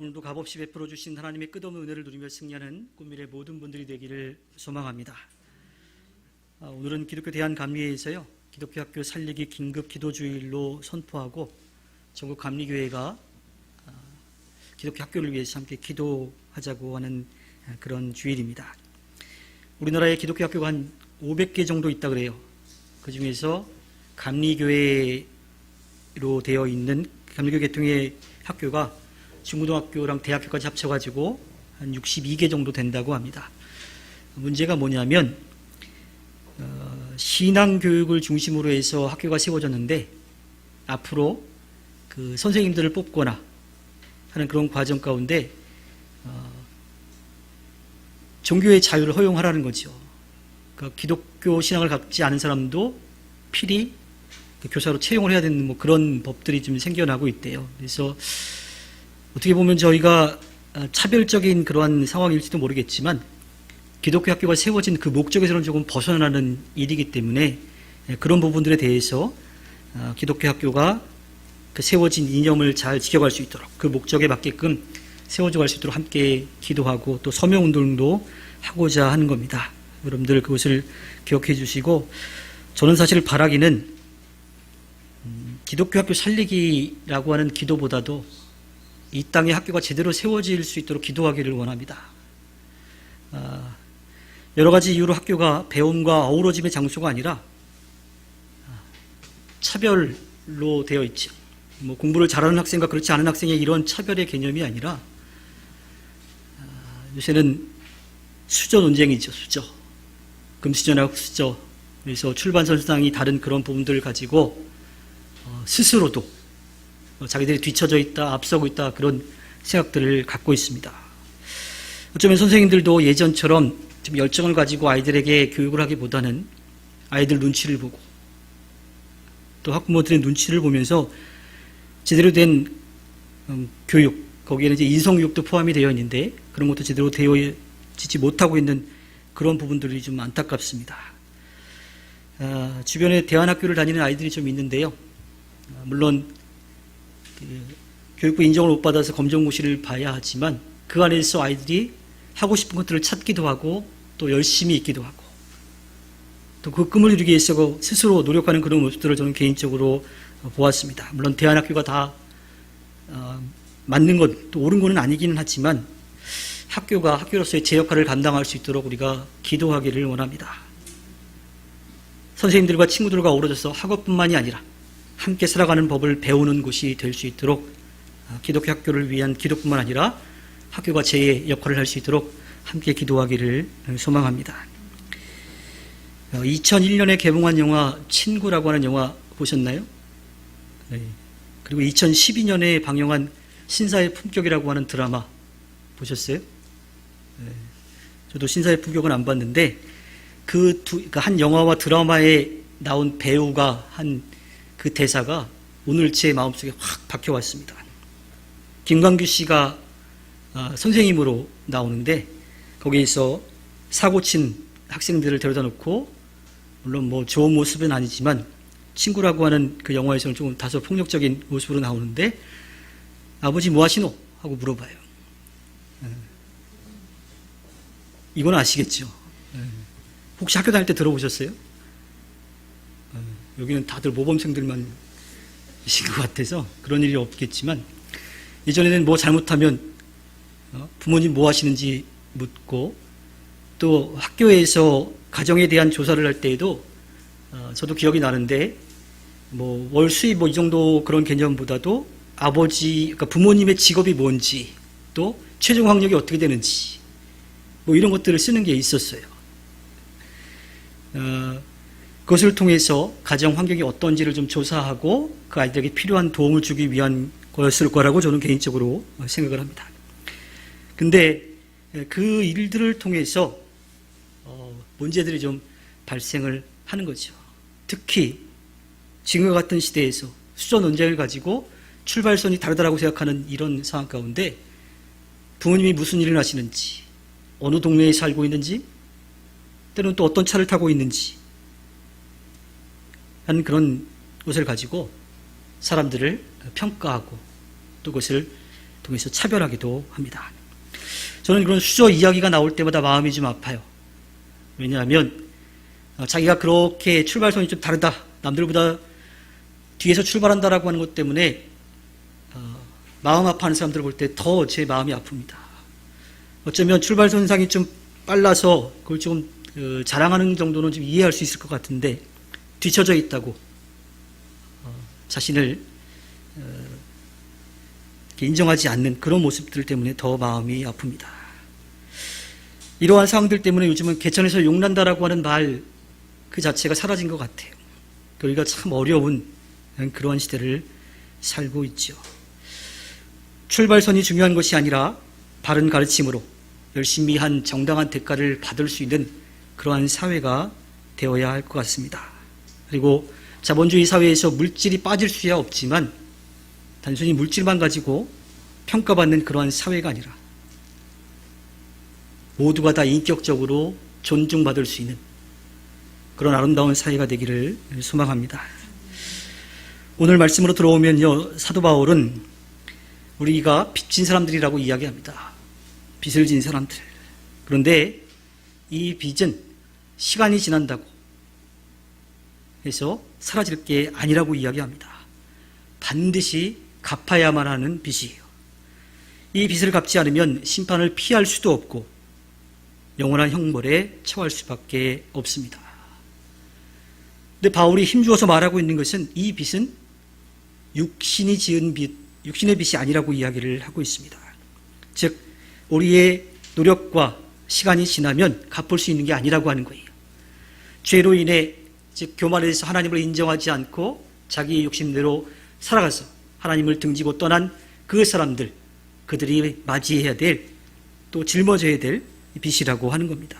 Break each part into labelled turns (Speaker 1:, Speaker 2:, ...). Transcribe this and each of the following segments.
Speaker 1: 오늘도 값없이 베풀어 주신 하나님의 끝없는 은혜를 누리며 승리하는 꿈미래 모든 분들이 되기를 소망합니다. 오늘은 기독교 대한감리회에서요, 기독교 학교 살리기 긴급 기도주일로 선포하고 전국 감리교회가 기독교 학교를 위해서 함께 기도하자고 하는 그런 주일입니다. 우리나라에 기독교 학교가 한 500개 정도 있다 그래요. 그 중에서 감리교회로 되어 있는 감리교 계통의 학교가 중고등학교랑 대학교까지 합쳐가지고 한 62개 정도 된다고 합니다. 문제가 뭐냐면 신앙교육을 중심으로 해서 학교가 세워졌는데 앞으로 그 선생님들을 뽑거나 하는 그런 과정 가운데 종교의 자유를 허용하라는 거죠. 그러니까 기독교 신앙을 갖지 않은 사람도 필히 교사로 채용을 해야 되는 뭐 그런 법들이 좀 생겨나고 있대요. 그래서 어떻게 보면 저희가 차별적인 그러한 상황일지도 모르겠지만 기독교 학교가 세워진 그 목적에서는 조금 벗어나는 일이기 때문에 그런 부분들에 대해서 기독교 학교가 그 세워진 이념을 잘 지켜갈 수 있도록 그 목적에 맞게끔 세워져 갈 수 있도록 함께 기도하고 또 서명운동도 하고자 하는 겁니다. 여러분들 그것을 기억해 주시고, 저는 사실 바라기는 기독교 학교 살리기라고 하는 기도보다도 이 땅에 학교가 제대로 세워질 수 있도록 기도하기를 원합니다. 여러 가지 이유로 학교가 배움과 어우러짐의 장소가 아니라 차별로 되어 있죠. 뭐 공부를 잘하는 학생과 그렇지 않은 학생의 이런 차별의 개념이 아니라 요새는 수저 논쟁이죠. 수저. 금수저나 흑수저. 그래서 출판선 수당이 다른 그런 부분들을 가지고 스스로도 자기들이 뒤처져 있다, 앞서고 있다 그런 생각들을 갖고 있습니다. 어쩌면 선생님들도 예전처럼 좀 열정을 가지고 아이들에게 교육을 하기보다는 아이들 눈치를 보고 또 학부모들의 눈치를 보면서 제대로 된 교육, 거기에는 이제 인성교육도 포함이 되어 있는데 그런 것도 제대로 되어지지 못하고 있는 그런 부분들이 좀 안타깝습니다. 주변에 대안학교를 다니는 아이들이 좀 있는데요. 물론 교육부 인정을 못 받아서 검정고시를 봐야 하지만 그 안에서 아이들이 하고 싶은 것들을 찾기도 하고 또 열심히 있기도 하고 또 그 꿈을 이루기 위해서 스스로 노력하는 그런 모습들을 저는 개인적으로 보았습니다. 물론 대안학교가 다 맞는 것, 또 옳은 것은 아니기는 하지만 학교가 학교로서의 제 역할을 감당할 수 있도록 우리가 기도하기를 원합니다. 선생님들과 친구들과 어우러져서 학업뿐만이 아니라 함께 살아가는 법을 배우는 곳이 될 수 있도록 기독교 학교를 위한 기도뿐만 아니라 학교가 제 역할을 할 수 있도록 함께 기도하기를 소망합니다. 2001년에 개봉한 영화 친구라고 하는 영화 보셨나요? 네. 그리고 2012년에 방영한 신사의 품격이라고 하는 드라마 보셨어요? 네. 저도 신사의 품격은 안 봤는데 한 영화와 드라마에 나온 배우가 한 그 대사가 오늘 제 마음속에 확 박혀왔습니다. 김광규 씨가 선생님으로 나오는데 거기에서 사고친 학생들을 데려다 놓고 물론 뭐 좋은 모습은 아니지만 친구라고 하는 그 영화에서는 조금 다소 폭력적인 모습으로 나오는데 아버지 뭐 하시노? 하고 물어봐요. 이건 아시겠죠? 혹시 학교 다닐 때 들어보셨어요? 여기는 다들 모범생들만 이신 것 같아서 그런 일이 없겠지만 예전에는 뭐 잘못하면 부모님 뭐 하시는지 묻고 또 학교에서 가정에 대한 조사를 할 때에도 저도 기억이 나는데 뭐 월 수입 뭐 이 정도 그런 개념보다도 아버지, 그러니까 부모님의 직업이 뭔지 또 최종 학력이 어떻게 되는지 뭐 이런 것들을 쓰는 게 있었어요. 그것을 통해서 가정 환경이 어떤지를 좀 조사하고 그 아이들에게 필요한 도움을 주기 위한 거였을 거라고 저는 개인적으로 생각을 합니다. 근데 그 일들을 통해서 문제들이 좀 발생을 하는 거죠. 특히 지금과 같은 시대에서 수저 논쟁을 가지고 출발선이 다르다고 생각하는 이런 상황 가운데 부모님이 무슨 일을 하시는지, 어느 동네에 살고 있는지, 때로는 또 어떤 차를 타고 있는지 하는 그런 것을 가지고 사람들을 평가하고 또 그것을 통해서 차별하기도 합니다. 저는 그런 수저 이야기가 나올 때마다 마음이 좀 아파요. 왜냐하면 자기가 그렇게 출발선이 좀 다르다, 남들보다 뒤에서 출발한다라고 하는 것 때문에 마음 아파하는 사람들을 볼 때 더 제 마음이 아픕니다. 어쩌면 출발선상이 좀 빨라서 그걸 좀 자랑하는 정도는 좀 이해할 수 있을 것 같은데, 뒤처져 있다고 자신을 인정하지 않는 그런 모습들 때문에 더 마음이 아픕니다. 이러한 상황들 때문에 요즘은 개천에서 용난다라고 하는 말 그 자체가 사라진 것 같아요. 우리가 참 어려운 그러한 시대를 살고 있죠. 출발선이 중요한 것이 아니라 바른 가르침으로 열심히 한 정당한 대가를 받을 수 있는 그러한 사회가 되어야 할 것 같습니다. 그리고 자본주의 사회에서 물질이 빠질 수야 없지만 단순히 물질만 가지고 평가받는 그러한 사회가 아니라 모두가 다 인격적으로 존중받을 수 있는 그런 아름다운 사회가 되기를 소망합니다. 오늘 말씀으로 들어오면요, 사도 바울은 우리가 빚진 사람들이라고 이야기합니다. 빚을 진 사람들. 그런데 이 빚은 시간이 지난다고 해서 사라질 게 아니라고 이야기합니다. 반드시 갚아야만 하는 빚이에요. 이 빚을 갚지 않으면 심판을 피할 수도 없고 영원한 형벌에 처할 수밖에 없습니다. 근데 바울이 힘주어서 말하고 있는 것은 이 빚은 육신이 지은 빚, 육신의 빚이 아니라고 이야기를 하고 있습니다. 즉 우리의 노력과 시간이 지나면 갚을 수 있는 게 아니라고 하는 거예요. 죄로 인해 즉 교만에서 하나님을 인정하지 않고 자기의 욕심대로 살아가서 하나님을 등지고 떠난 그 사람들, 그들이 맞이해야 될, 또 짊어져야 될 빚이라고 하는 겁니다.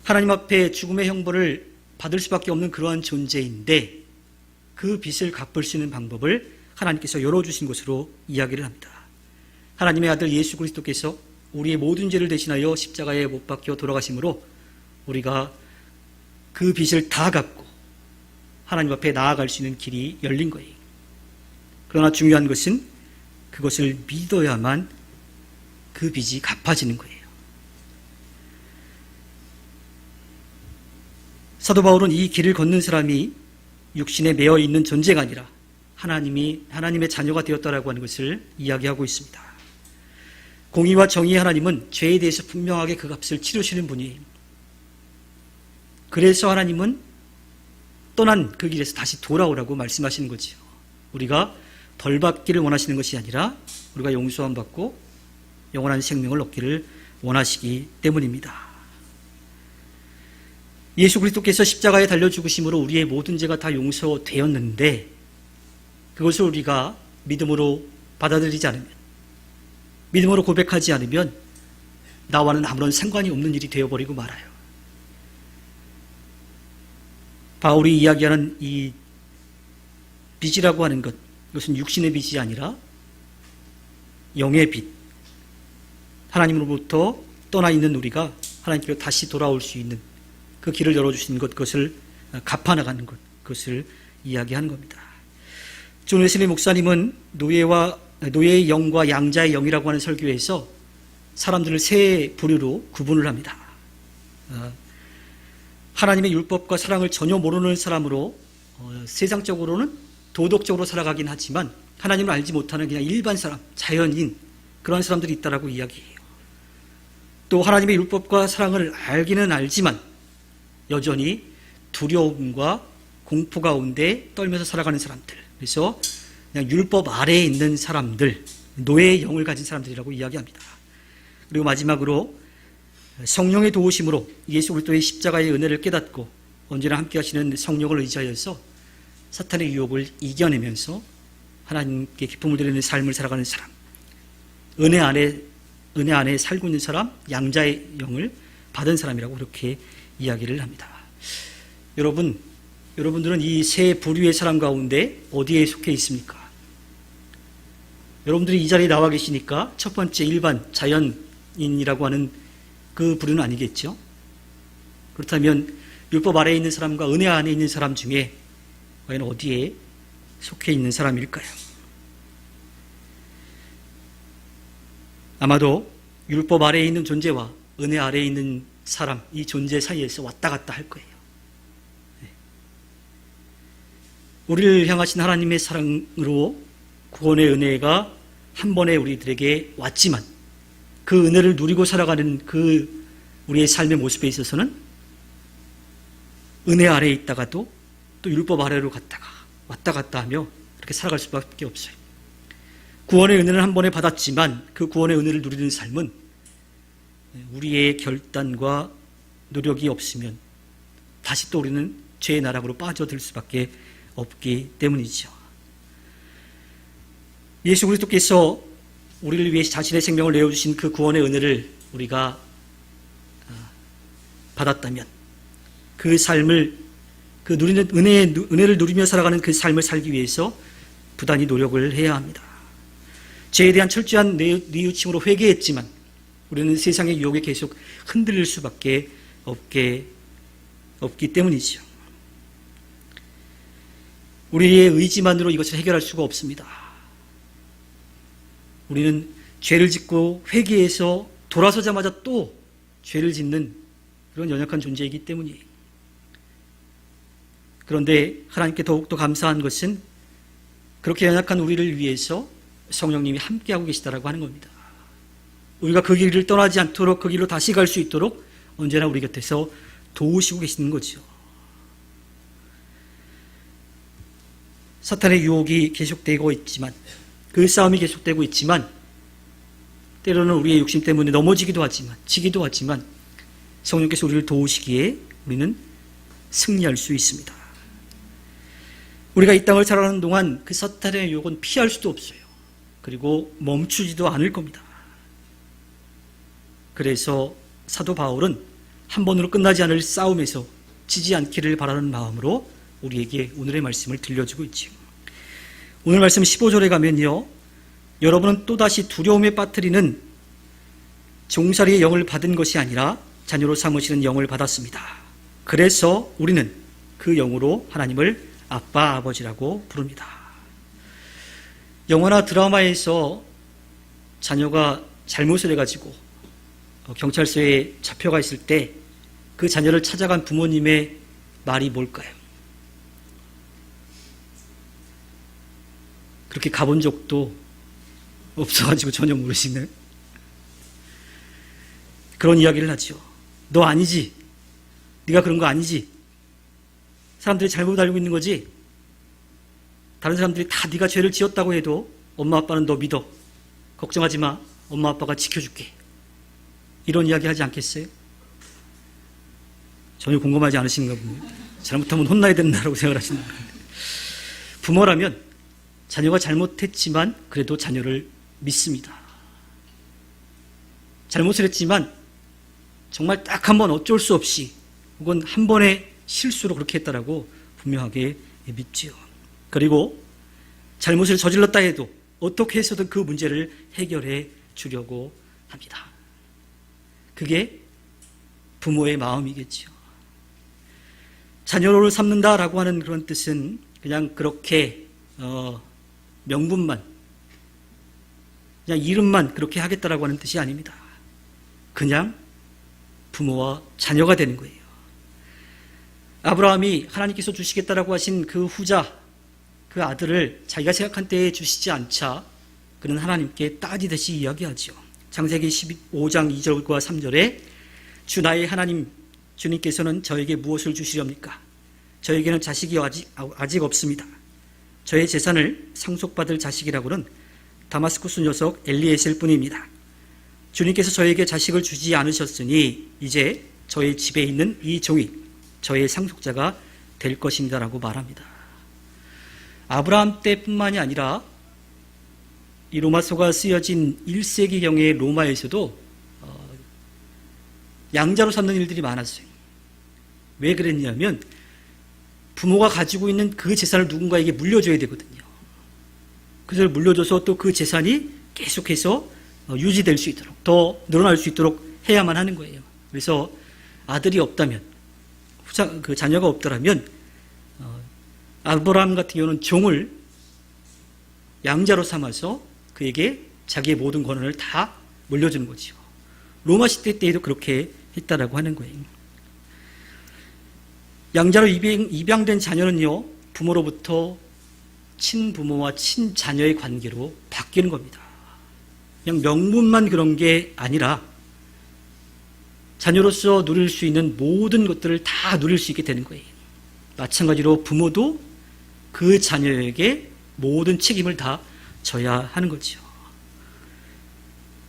Speaker 1: 하나님 앞에 죽음의 형벌을 받을 수밖에 없는 그러한 존재인데 그 빚을 갚을 수 있는 방법을 하나님께서 열어주신 것으로 이야기를 합니다. 하나님의 아들 예수 그리스도께서 우리의 모든 죄를 대신하여 십자가에 못 박혀 돌아가심으로 우리가 그 빚을 다 갚고 하나님 앞에 나아갈 수 있는 길이 열린 거예요. 그러나 중요한 것은 그것을 믿어야만 그 빚이 갚아지는 거예요. 사도 바울은 이 길을 걷는 사람이 육신에 매여 있는 존재가 아니라 하나님의 자녀가 되었다라고 하는 것을 이야기하고 있습니다. 공의와 정의의 하나님은 죄에 대해서 분명하게 그 값을 치르시는 분이에요. 그래서 하나님은 떠난 그 길에서 다시 돌아오라고 말씀하시는 거죠. 우리가 벌 받기를 원하시는 것이 아니라 우리가 용서함 받고 영원한 생명을 얻기를 원하시기 때문입니다. 예수 그리스도께서 십자가에 달려 죽으심으로 우리의 모든 죄가 다 용서되었는데 그것을 우리가 믿음으로 받아들이지 않으면, 믿음으로 고백하지 않으면 나와는 아무런 상관이 없는 일이 되어버리고 말아요. 바울이 이야기하는 이 빚이라고 하는 것, 이것은 육신의 빚이 아니라 영의 빚, 하나님으로부터 떠나 있는 우리가 하나님께로 다시 돌아올 수 있는 그 길을 열어주신 것, 그것을 갚아나가는 것, 그것을 이야기하는 겁니다. 존 웨슬리 목사님은 노예의 영과 양자의 영이라고 하는 설교에서 사람들을 세 부류로 구분을 합니다. 하나님의 율법과 사랑을 전혀 모르는 사람으로 세상적으로는 도덕적으로 살아가긴 하지만 하나님을 알지 못하는 그냥 일반 사람, 자연인, 그런 사람들이 있다라고 이야기해요. 또 하나님의 율법과 사랑을 알기는 알지만 여전히 두려움과 공포 가운데 떨면서 살아가는 사람들, 그래서 그냥 율법 아래에 있는 사람들, 노예의 영을 가진 사람들이라고 이야기합니다. 그리고 마지막으로 성령의 도우심으로 예수 그리스도의 십자가의 은혜를 깨닫고 언제나 함께 하시는 성령을 의지하여서 사탄의 유혹을 이겨내면서 하나님께 기쁨을 드리는 삶을 살아가는 사람, 은혜 안에 살고 있는 사람, 양자의 영을 받은 사람이라고 그렇게 이야기를 합니다. 여러분들은 이 세 부류의 사람 가운데 어디에 속해 있습니까? 여러분들이 이 자리에 나와 계시니까 첫 번째 일반 자연인이라고 하는 그 부류는 아니겠죠? 그렇다면 율법 아래에 있는 사람과 은혜 안에 있는 사람 중에 과연 어디에 속해 있는 사람일까요? 아마도 율법 아래에 있는 존재와 은혜 아래에 있는 사람, 이 존재 사이에서 왔다 갔다 할 거예요. 우리를 향하신 하나님의 사랑으로 구원의 은혜가 한 번에 우리들에게 왔지만 그 은혜를 누리고 살아가는 그 우리의 삶의 모습에 있어서는 은혜 아래에 있다가도 또 율법 아래로 갔다가 왔다 갔다 하며 그렇게 살아갈 수밖에 없어요. 구원의 은혜는 한 번에 받았지만 그 구원의 은혜를 누리는 삶은 우리의 결단과 노력이 없으면 다시 또 우리는 죄의 나락으로 빠져들 수밖에 없기 때문이죠. 예수 그리스도께서 우리를 위해 자신의 생명을 내어주신 그 구원의 은혜를 우리가 받았다면 그 삶을 그 누리는 은혜를 누리며 살아가는 그 삶을 살기 위해서 부단히 노력을 해야 합니다. 죄에 대한 철저한 뉘우침으로 회개했지만 우리는 세상의 유혹에 계속 흔들릴 수밖에 없기 때문이죠. 우리의 의지만으로 이것을 해결할 수가 없습니다. 우리는 죄를 짓고 회개해서 돌아서자마자 또 죄를 짓는 그런 연약한 존재이기 때문이에요. 그런데 하나님께 더욱더 감사한 것은 그렇게 연약한 우리를 위해서 성령님이 함께하고 계시다라고 하는 겁니다. 우리가 그 길을 떠나지 않도록 그 길로 다시 갈 수 있도록 언제나 우리 곁에서 도우시고 계시는 거죠. 사탄의 유혹이 계속되고 있지만 그 싸움이 계속되고 있지만 때로는 우리의 욕심 때문에 넘어지기도 하지만 지기도 하지만 성령께서 우리를 도우시기에 우리는 승리할 수 있습니다. 우리가 이 땅을 살아가는 동안 그 사탄의 유혹은 피할 수도 없어요. 그리고 멈추지도 않을 겁니다. 그래서 사도 바울은 한 번으로 끝나지 않을 싸움에서 지지 않기를 바라는 마음으로 우리에게 오늘의 말씀을 들려주고 있지요. 오늘 말씀 15절에 가면요, 여러분은 또다시 두려움에 빠뜨리는 종살이의 영을 받은 것이 아니라 자녀로 삼으시는 영을 받았습니다. 그래서 우리는 그 영으로 하나님을 아빠, 아버지라고 부릅니다. 영화나 드라마에서 자녀가 잘못을 해가지고 경찰서에 잡혀가 있을 때 그 자녀를 찾아간 부모님의 말이 뭘까요? 그렇게 가본 적도 없어가지고 전혀 모르시네. 그런 이야기를 하죠. 너 아니지? 네가 그런 거 아니지? 사람들이 잘못 알고 있는 거지? 다른 사람들이 다 네가 죄를 지었다고 해도 엄마 아빠는 너 믿어. 걱정하지 마. 엄마 아빠가 지켜줄게. 이런 이야기 하지 않겠어요? 전혀 공감하지 않으시는가 보네요. 잘못하면 혼나야 된다고 생각을 하시는 거예요. 부모라면 자녀가 잘못했지만 그래도 자녀를 믿습니다. 잘못을 했지만 정말 딱 한 번 어쩔 수 없이 혹은 한 번의 실수로 그렇게 했다라고 분명하게 믿지요. 그리고 잘못을 저질렀다 해도 어떻게 해서든 그 문제를 해결해 주려고 합니다. 그게 부모의 마음이겠죠. 자녀를 삼는다라고 하는 그런 뜻은 그냥 그렇게 명분만, 그냥 이름만 그렇게 하겠다라고 하는 뜻이 아닙니다. 그냥 부모와 자녀가 되는 거예요. 아브라함이 하나님께서 주시겠다라고 하신 그 후자, 그 아들을 자기가 생각한 때에 주시지 않자 그는 하나님께 따지듯이 이야기하죠. 창세기 15장 2절과 3절에 주 나의 하나님 주님께서는 저에게 무엇을 주시렵니까? 저에게는 자식이 아직 없습니다. 저의 재산을 상속받을 자식이라고는 다마스쿠스 녀석 엘리에셀 뿐입니다. 주님께서 저에게 자식을 주지 않으셨으니 이제 저의 집에 있는 이 종이 저의 상속자가 될 것입니다라고 말합니다. 아브라함 때뿐만이 아니라 이 로마서가 쓰여진 1세기경의 로마에서도 양자로 삼는 일들이 많았어요. 왜 그랬냐면 부모가 가지고 있는 그 재산을 누군가에게 물려줘야 되거든요. 그것을 물려줘서 또 그 재산이 계속해서 유지될 수 있도록, 더 늘어날 수 있도록 해야만 하는 거예요. 그래서 아들이 없다면, 그 자녀가 없더라면 아브라함 같은 경우는 종을 양자로 삼아서 그에게 자기의 모든 권한을 다 물려주는 거죠. 로마 시대 때에도 그렇게 했다라고 하는 거예요. 양자로 입양된 자녀는요, 부모로부터 친부모와 친자녀의 관계로 바뀌는 겁니다. 그냥 명분만 그런 게 아니라 자녀로서 누릴 수 있는 모든 것들을 다 누릴 수 있게 되는 거예요. 마찬가지로 부모도 그 자녀에게 모든 책임을 다 져야 하는 거죠.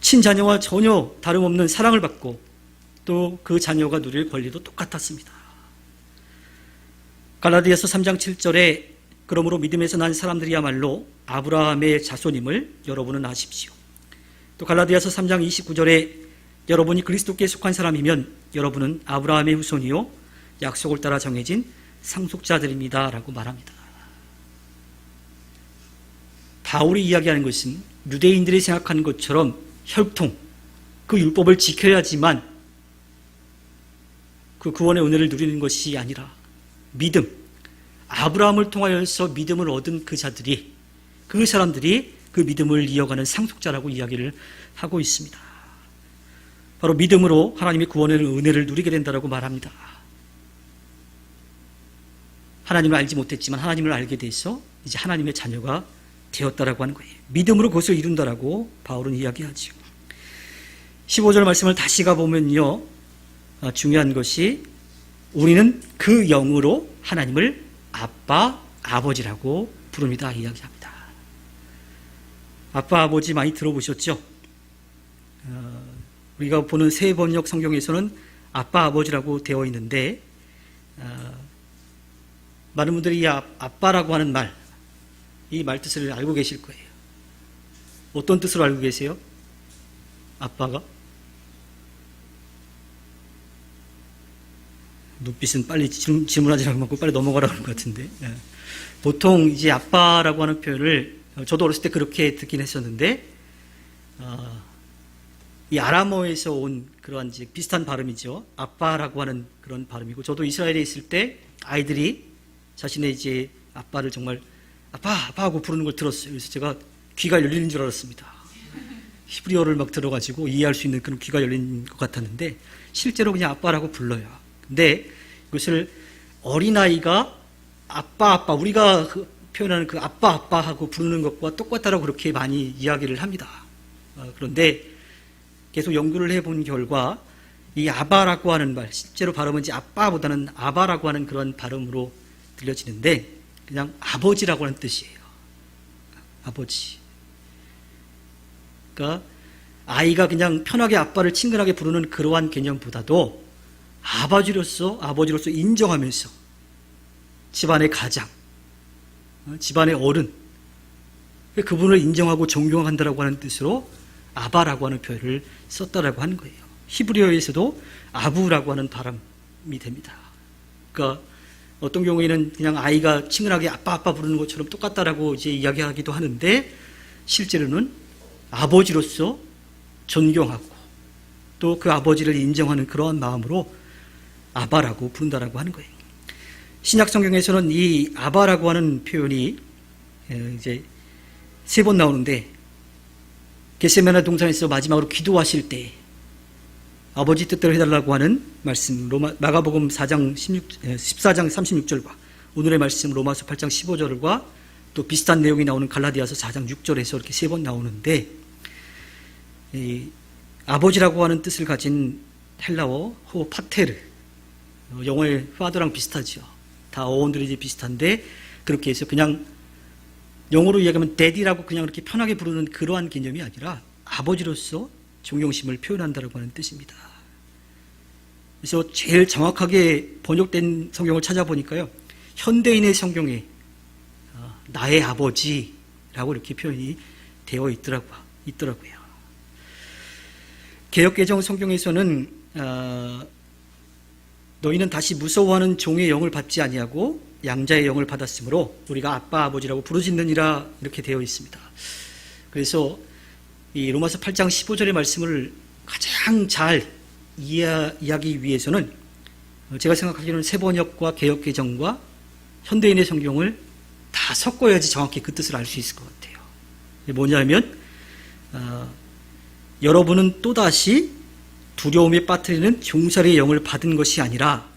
Speaker 1: 친자녀와 전혀 다름없는 사랑을 받고 또 그 자녀가 누릴 권리도 똑같았습니다. 갈라디아서 3장 7절에 그러므로 믿음에서 난 사람들이야말로 아브라함의 자손임을 여러분은 아십시오. 또 갈라디아서 3장 29절에 여러분이 그리스도께 속한 사람이면 여러분은 아브라함의 후손이요 약속을 따라 정해진 상속자들입니다 라고 말합니다. 바울이 이야기하는 것은 유대인들이 생각하는 것처럼 혈통, 그 율법을 지켜야지만 그 구원의 은혜를 누리는 것이 아니라 믿음, 아브라함을 통하여서 믿음을 얻은 그 자들이, 그 사람들이 그 믿음을 이어가는 상속자라고 이야기를 하고 있습니다. 바로 믿음으로 하나님의 구원의 은혜를 누리게 된다고 말합니다. 하나님을 알지 못했지만 하나님을 알게 돼서 이제 하나님의 자녀가 되었다라고 하는 거예요. 믿음으로 그것을 이룬다라고 바울은 이야기하죠. 15절 말씀을 다시 가보면요, 중요한 것이 우리는 그 영으로 하나님을 아빠, 아버지라고 부릅니다 이야기합니다. 아빠, 아버지 많이 들어보셨죠? 우리가 보는 새 번역 성경에서는 아빠, 아버지라고 되어 있는데 많은 분들이 이 아빠라고 하는 말, 이 말 뜻을 알고 계실 거예요. 어떤 뜻으로 알고 계세요? 아빠가? 눈빛은 빨리 질문하지 않고 빨리 넘어가라는 것 같은데. 보통 이제 아빠라고 하는 표현을 저도 어렸을 때 그렇게 듣긴 했었는데, 이 아람어에서 온 그러한 이제 비슷한 발음이죠. 아빠라고 하는 그런 발음이고, 저도 이스라엘에 있을 때 아이들이 자신의 이제 아빠를 정말 아빠, 아빠 하고 부르는 걸 들었어요. 그래서 제가 귀가 열리는 줄 알았습니다. 히브리어를 막 들어가지고 이해할 수 있는 그런 귀가 열린 것 같았는데, 실제로 그냥 아빠라고 불러요. 근데 이것을 어린아이가 아빠, 아빠, 우리가 표현하는 그 아빠, 아빠 하고 부르는 것과 똑같다라고 그렇게 많이 이야기를 합니다. 그런데 계속 연구를 해본 결과 이 아바라고 하는 말, 실제로 발음은 이제 아빠보다는 아바라고 하는 그런 발음으로 들려지는데 그냥 아버지라고 하는 뜻이에요. 아버지. 그러니까 아이가 그냥 편하게 아빠를 친근하게 부르는 그러한 개념보다도 아버지로서 인정하면서 집안의 가장, 집안의 어른, 그분을 인정하고 존경한다라고 하는 뜻으로 아바라고 하는 표현을 썼다라고 하는 거예요. 히브리어에서도 아부라고 하는 발음이 됩니다. 그러니까 어떤 경우에는 그냥 아이가 친근하게 아빠 아빠 부르는 것처럼 똑같다라고 이제 이야기하기도 하는데, 실제로는 아버지로서 존경하고 또 그 아버지를 인정하는 그러한 마음으로 아바라고 부른다라고 하는 거예요. 신약 성경에서는 이 아바라고 하는 표현이 이제 3번 나오는데, 겟세마네 동산에서 마지막으로 기도하실 때 아버지 뜻대로 해달라고 하는 말씀, 마가복음 14장 36절과 오늘의 말씀 로마서 8장 15절과 또 비슷한 내용이 나오는 갈라디아서 4장 6절에서 이렇게 3번 나오는데, 이 아버지라고 하는 뜻을 가진 헬라어 호 파테르, 영어의 father랑 비슷하죠. 다 어원들이 이제 비슷한데, 그렇게 해서 그냥 영어로 이야기하면 daddy라고 그냥 이렇게 편하게 부르는 그러한 개념이 아니라 아버지로서 존경심을 표현한다고 하는 뜻입니다. 그래서 제일 정확하게 번역된 성경을 찾아보니까요, 현대인의 성경에 나의 아버지라고 이렇게 표현이 되어 있더라고요. 개역개정 성경에서는 너희는 다시 무서워하는 종의 영을 받지 아니하고 양자의 영을 받았으므로 우리가 아빠 아버지라고 부르짖느니라 이렇게 되어 있습니다. 그래서 이 로마서 8장 15절의 말씀을 가장 잘 이해하기 위해서는 제가 생각하기로는 새번역과 개역개정과 현대인의 성경을 다 섞어야지 정확히 그 뜻을 알 수 있을 것 같아요. 뭐냐면 여러분은 또다시 두려움에 빠뜨리는 종살이의 영을 받은 것이 아니라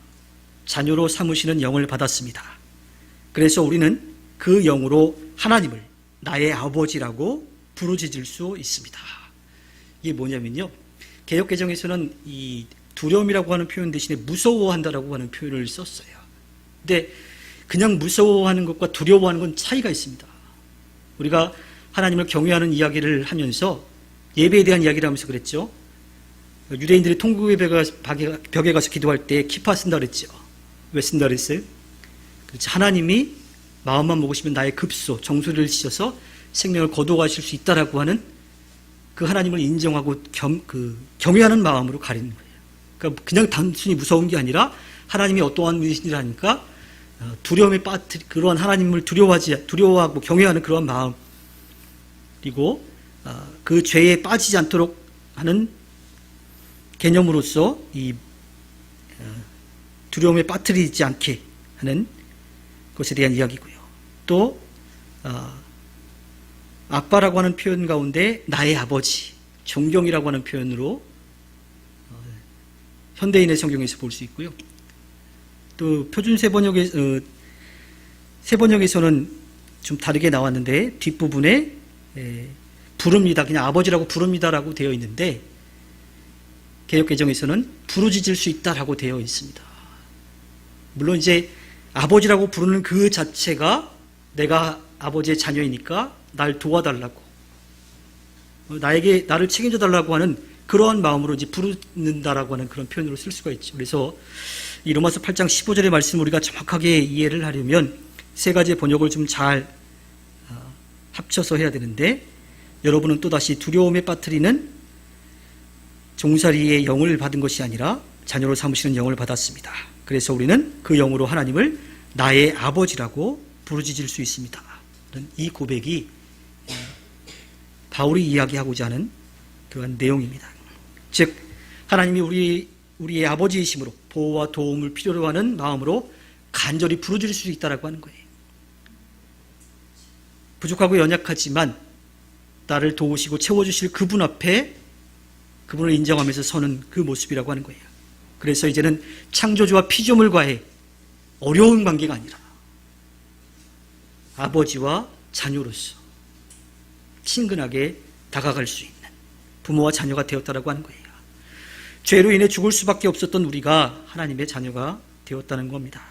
Speaker 1: 자녀로 삼으시는 영을 받았습니다. 그래서 우리는 그 영으로 하나님을 나의 아버지라고 부르짖을 수 있습니다. 이게 뭐냐면요, 개역개정에서는 이 두려움이라고 하는 표현 대신에 무서워한다라고 하는 표현을 썼어요. 근데 그냥 무서워하는 것과 두려워하는 건 차이가 있습니다. 우리가 하나님을 경외하는 이야기를 하면서 예배에 대한 이야기를 하면서 그랬죠. 유대인들이 통곡의 벽에 가서 기도할 때 키파 쓴다 그랬죠. 왜 쓴다 그랬어요? 그렇지. 하나님이 마음만 먹으시면 나의 급소, 정수리를 찢어서 생명을 거둬가실 수 있다라고 하는 그 하나님을 인정하고 경외하는 마음으로 가리는 거예요. 그러니까 그냥 단순히 무서운 게 아니라 하나님이 어떠한 분이신지를 하니까 두려움에 그러한 하나님을 두려워하고 경외하는 그런 마음, 그리고 그 죄에 빠지지 않도록 하는 개념으로서 이 두려움에 빠뜨리지 않게 하는 것에 대한 이야기고요. 또 아빠라고 하는 표현 가운데 나의 아버지, 존경이라고 하는 표현으로 현대인의 성경에서 볼 수 있고요. 또 표준 세번역에서는 좀 다르게 나왔는데 뒷부분에 부릅니다. 그냥 아버지라고 부릅니다라고 되어 있는데 개역개정에서는 부르짖을 수 있다라고 되어 있습니다. 물론 이제 아버지라고 부르는 그 자체가 내가 아버지의 자녀이니까 날 도와달라고, 나를 책임져 달라고 하는 그러한 마음으로 이제 부르는다라고 하는 그런 표현으로 쓸 수가 있죠. 그래서 이 로마서 8장 15절의 말씀을 우리가 정확하게 이해를 하려면 세 가지의 번역을 좀 잘 합쳐서 해야 되는데, 여러분은 또다시 두려움에 빠뜨리는 종살이의 영을 받은 것이 아니라 자녀로 삼으시는 영을 받았습니다. 그래서 우리는 그 영으로 하나님을 나의 아버지라고 부르짖을 수 있습니다. 이 고백이 바울이 이야기하고자 하는 그런 내용입니다. 즉 하나님이 우리의 아버지이심으로 보호와 도움을 필요로 하는 마음으로 간절히 부르짖을 수 있다라고 하는 거예요. 부족하고 연약하지만 나를 도우시고 채워주실 그분 앞에 그분을 인정하면서 서는 그 모습이라고 하는 거예요. 그래서 이제는 창조주와 피조물과의 어려운 관계가 아니라 아버지와 자녀로서 친근하게 다가갈 수 있는 부모와 자녀가 되었다라고 하는 거예요. 죄로 인해 죽을 수밖에 없었던 우리가 하나님의 자녀가 되었다는 겁니다.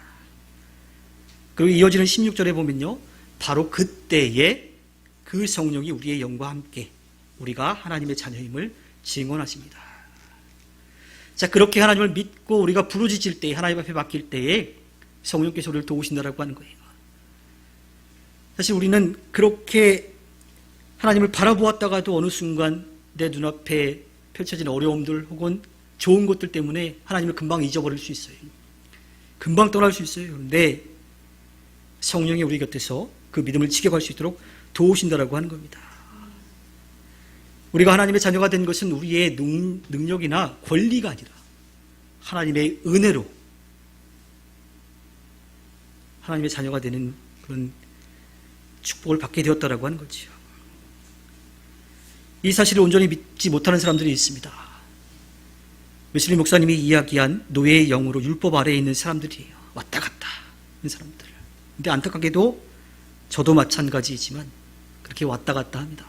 Speaker 1: 그리고 이어지는 16절에 보면요, 바로 그때에 그 성령이 우리의 영과 함께 우리가 하나님의 자녀임을 증언하십니다. 자, 그렇게 하나님을 믿고 우리가 부르짖을 때, 하나님 앞에 맡길 때에 성령께서 우리를 도우신다라고 하는 거예요. 사실 우리는 그렇게 하나님을 바라보았다가도 어느 순간 내 눈앞에 펼쳐진 어려움들 혹은 좋은 것들 때문에 하나님을 금방 잊어버릴 수 있어요. 금방 떠날 수 있어요. 그런데 성령이 우리 곁에서 그 믿음을 지켜갈 수 있도록 도우신다라고 하는 겁니다. 우리가 하나님의 자녀가 된 것은 우리의 능력이나 권리가 아니라 하나님의 은혜로 하나님의 자녀가 되는 그런 축복을 받게 되었다라고 하는 거죠. 이 사실을 온전히 믿지 못하는 사람들이 있습니다. 웨슬리 목사님이 이야기한 노예의 영으로 율법 아래에 있는 사람들이에요. 왔다 갔다 하는 사람들. 근데 안타깝게도 저도 마찬가지이지만 그렇게 왔다 갔다 합니다.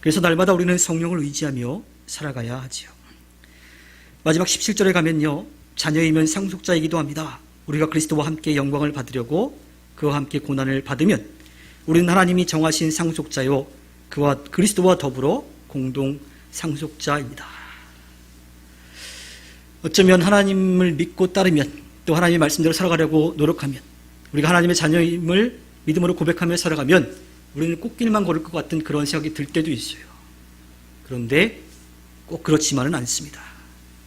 Speaker 1: 그래서 날마다 우리는 성령을 의지하며 살아가야 하지요. 마지막 17절에 가면요, 자녀이면 상속자이기도 합니다. 우리가 그리스도와 함께 영광을 받으려고 그와 함께 고난을 받으면 우리는 하나님이 정하신 상속자요 그와 그리스도와 더불어 공동 상속자입니다. 어쩌면 하나님을 믿고 따르면, 또 하나님의 말씀대로 살아가려고 노력하면, 우리가 하나님의 자녀임을 믿음으로 고백하며 살아가면 우리는 꽃길만 걸을 것 같은 그런 생각이 들 때도 있어요. 그런데 꼭 그렇지만은 않습니다.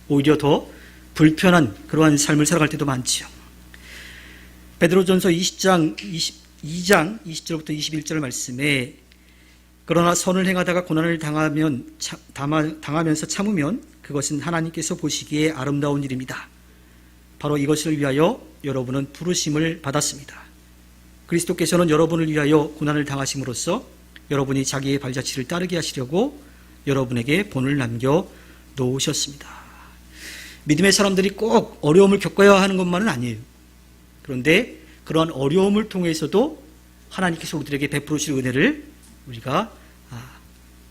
Speaker 1: 오히려 더 불편한 그러한 삶을 살아갈 때도 많지요. 베드로전서 22장 20절부터 21절 말씀에 그러나 선을 행하다가 고난을 당하면서 참으면 그것은 하나님께서 보시기에 아름다운 일입니다. 바로 이것을 위하여 여러분은 부르심을 받았습니다. 그리스도께서는 여러분을 위하여 고난을 당하심으로써 여러분이 자기의 발자취를 따르게 하시려고 여러분에게 본을 남겨 놓으셨습니다. 믿음의 사람들이 꼭 어려움을 겪어야 하는 것만은 아니에요. 그런데 그러한 어려움을 통해서도 하나님께서 우리들에게 베풀으실 은혜를 우리가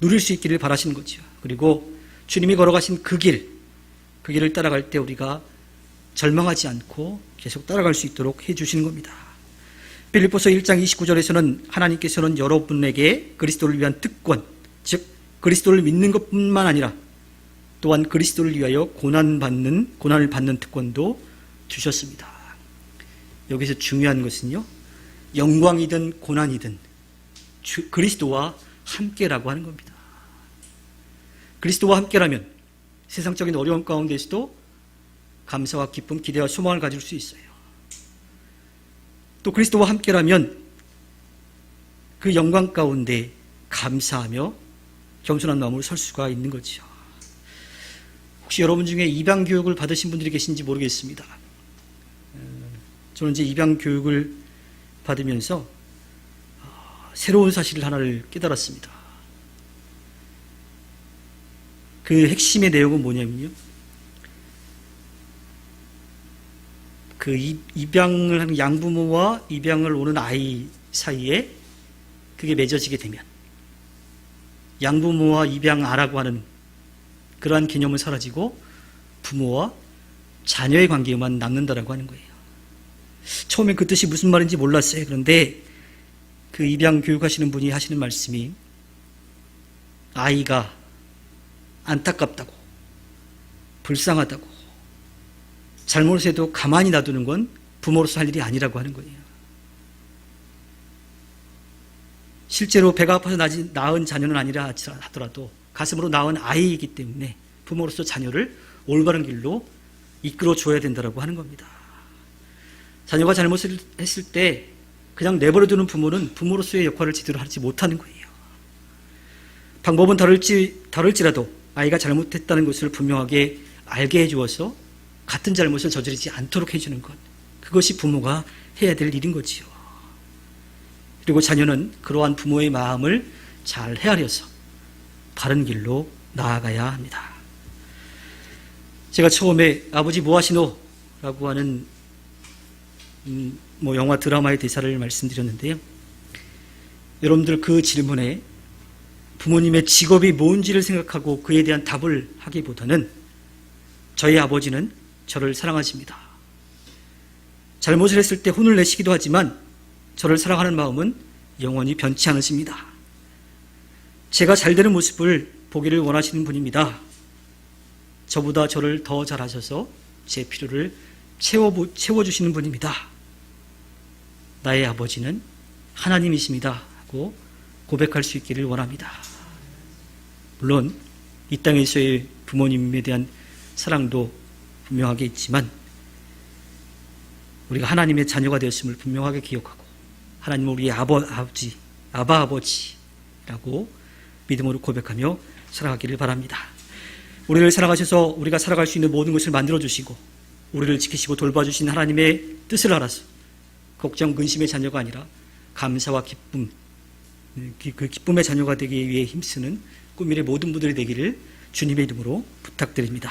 Speaker 1: 누릴 수 있기를 바라시는 거죠. 그리고 주님이 걸어가신 그 길을 따라갈 때 우리가 절망하지 않고 계속 따라갈 수 있도록 해주시는 겁니다. 빌립보서 1장 29절에서는 하나님께서는 여러분에게 그리스도를 위한 특권, 즉 그리스도를 믿는 것뿐만 아니라 또한 그리스도를 위하여 고난을 받는 특권도 주셨습니다. 여기서 중요한 것은요, 영광이든 고난이든 그리스도와 함께라고 하는 겁니다. 그리스도와 함께라면 세상적인 어려움 가운데서도 감사와 기쁨, 기대와 소망을 가질 수 있어요. 또 그리스도와 함께라면 그 영광 가운데 감사하며 겸손한 마음으로 설 수가 있는 거죠. 혹시 여러분 중에 입양 교육을 받으신 분들이 계신지 모르겠습니다. 저는 이제 입양 교육을 받으면서 새로운 사실 하나를 깨달았습니다. 그 핵심의 내용은 뭐냐면요, 그 입양을 하는 양부모와 입양을 오는 아이 사이에 그게 맺어지게 되면 양부모와 입양아라고 하는 그러한 개념은 사라지고 부모와 자녀의 관계만 남는다라고 하는 거예요. 처음에 그 뜻이 무슨 말인지 몰랐어요. 그런데 그 입양 교육하시는 분이 하시는 말씀이 아이가 안타깝다고, 불쌍하다고, 잘못해도 가만히 놔두는 건 부모로서 할 일이 아니라고 하는 거예요. 실제로 배가 아파서 낳은 자녀는 아니라 하더라도 가슴으로 낳은 아이이기 때문에 부모로서 자녀를 올바른 길로 이끌어 줘야 된다고 하는 겁니다. 자녀가 잘못을 했을 때 그냥 내버려두는 부모는 부모로서의 역할을 제대로 하지 못하는 거예요. 방법은 다를지라도 아이가 잘못했다는 것을 분명하게 알게 해주어서 같은 잘못을 저지르지 않도록 해주는 것, 그것이 부모가 해야 될 일인 거지요. 그리고 자녀는 그러한 부모의 마음을 잘 헤아려서 바른 길로 나아가야 합니다. 제가 처음에 아버지 뭐 하시노? 라고 하는 영화 드라마의 대사를 말씀드렸는데요. 여러분들 그 질문에 부모님의 직업이 뭔지를 생각하고 그에 대한 답을 하기보다는 저희 아버지는 저를 사랑하십니다. 잘못을 했을 때 혼을 내시기도 하지만 저를 사랑하는 마음은 영원히 변치 않으십니다. 제가 잘 되는 모습을 보기를 원하시는 분입니다. 저보다 저를 더 잘하셔서 제 필요를 채워주시는 분입니다. 나의 아버지는 하나님이십니다 하고 고백할 수 있기를 원합니다. 물론 이 땅에서의 부모님에 대한 사랑도 분명하게 있지만 우리가 하나님의 자녀가 되었음을 분명하게 기억하고 하나님은 우리의 아바 아버지라고 믿음으로 고백하며 살아가기를 바랍니다. 우리를 사랑하셔서 우리가 살아갈 수 있는 모든 것을 만들어주시고 우리를 지키시고 돌봐주신 하나님의 뜻을 알아서 걱정, 근심의 자녀가 아니라 감사와 기쁨, 그 기쁨의 자녀가 되기 위해 힘쓰는 꿈미래 모든 분들이 되기를 주님의 이름으로 부탁드립니다.